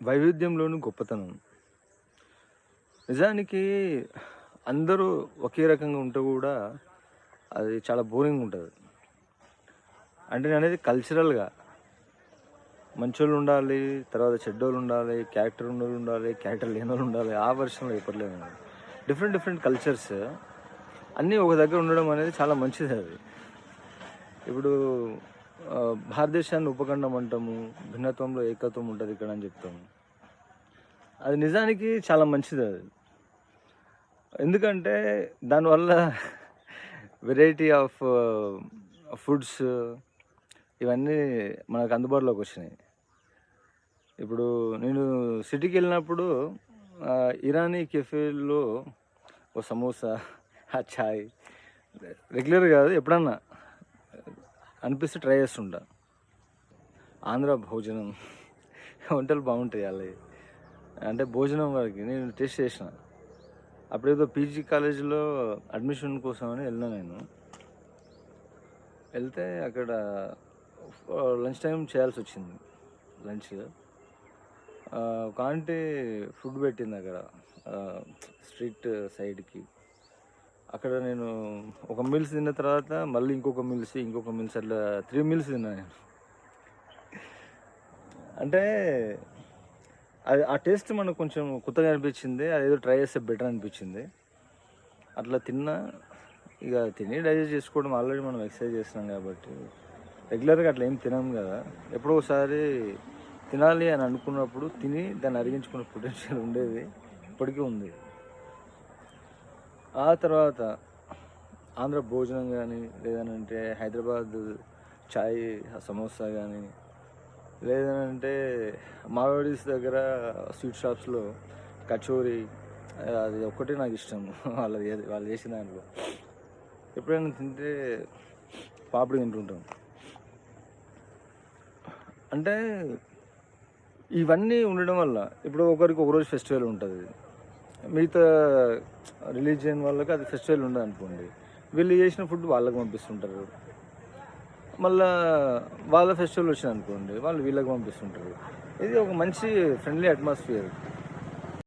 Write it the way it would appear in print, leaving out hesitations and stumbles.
వైవిధ్యంలోని గొప్పతనం. నిజానికి అందరూ ఒకే రకంగా ఉంటే గూడా అది చాలా బోరింగుంటది. అంటే నేననేది కల్చరల్‌గా మంచోళ్ళుండాలి, తర్వాత చెడ్డోళ్ళుండాలి, క్యారెక్టర్ ఉన్నోళ్ళుండాలి, క్యారెక్టర్ లేనోళ్ళుండాలి. ఆ వెర్షన్‌లో చెప్పట్లేదు నేను. డిఫరెంట్ డిఫరెంట్ కల్చర్స్ అన్నీ ఒక దగ్గర ఉండడం అనేది చాలా మంచిదది. ఇప్పుడు భారతదేశాన్ని ఉపఖండం అంటాము. భిన్నత్వంలో ఏకత్వం ఉంటదిక్కడ అని జెప్తాము. అది నిజానికి చాలా మంచిదది. ఎందుకంటే దానివల్ల వెరైటీ ఆఫ్ ఫుడ్స్ ఇవన్నీ మనకు అందుబాటులోకొచ్చినాయి. ఇప్పుడు నేను సిటీకెళ్ళినప్పుడు ఇరానీ కెఫేల్లో ఓ సమోసా, ఆ చాయ్ రెగ్యులర్ గాదు ఎప్పుడన్నా అనిపిస్తే ట్రై చేస్తుంటా. ఆంధ్ర భోజనం వంటలు బాగుంటాయి ఆళ్ళయి. అంటే భోజనం వరకి నేను టేస్ట్ చేసిన. అప్పుడేదో పీజీ కాలేజీలో అడ్మిషన్ కోసమని వెళ్ళినా నేను. వెళ్తే అక్కడ లంచ్ టైమ్ చేయాల్సొచ్చింది. లంచ్ ఒక ఆంటీ ఫుడ్ పెట్టిందక్కడ స్ట్రీట్ సైడ్‌కి. అక్కడ నేను ఒక మీల్స్ తిన్న తర్వాత మళ్ళీ ఇంకొక మీల్స్ అట్లా 3 మీల్స్ తిన్నా నేను. అంటే అది ఆ టేస్ట్ మనకు కొంచెం కొత్తగా అనిపించింది. అదేదో ట్రై చేస్తే బెటర్ అనిపించింది. అట్లా తిన్నా. ఇక తిని డైజెస్ట్ చేసుకోవడం ఆల్రెడీ మనం ఎక్సర్సైజ్ చేస్తున్నాం కాబట్టి రెగ్యులర్‌గా అట్లా ఏం తినం గదా! ఎప్పుడో ఒకసారి తినాలి అని అనుకున్నప్పుడు తిని దాన్ని అరిగించుకునే పొటెన్షియల్ ఉండేది. ఇప్పటికీ ఉంది. ఆ తర్వాత ఆంధ్ర భోజనం గానీ, లేదనంటే హైదరాబాద్ చాయ్, సమోసా గానీ, లేదనంటే మావాడీస్ దగ్గర స్వీట్ షాప్స్‌లో కచోరీ అది ఒక్కటే నాకిష్టం. వాళ్ళు చేసిన దాంట్లో. ఎప్పుడైనా తింటే పాపిడి తింటుంటాం. అంటే ఇవన్నీ ఉండడం వల్ల ఇప్పుడు ఒకరికి ఒకరోజు ఫెస్టివల్ ఉంటది. మిగతా రిలీజియన్ వాళ్ళకి అది ఫెస్టివల్ ఉండదనుకోండి. వీళ్ళు చేసిన ఫుడ్ వాళ్ళకి పంపిస్తుంటారు. మళ్ళా వాళ్ళ ఫెస్టివల్ వచ్చిందనుకోండి, వాళ్ళు వీళ్ళకి పంపిస్తుంటారు. ఇది ఒక మంచి ఫ్రెండ్లీ అట్మాస్ఫియర్.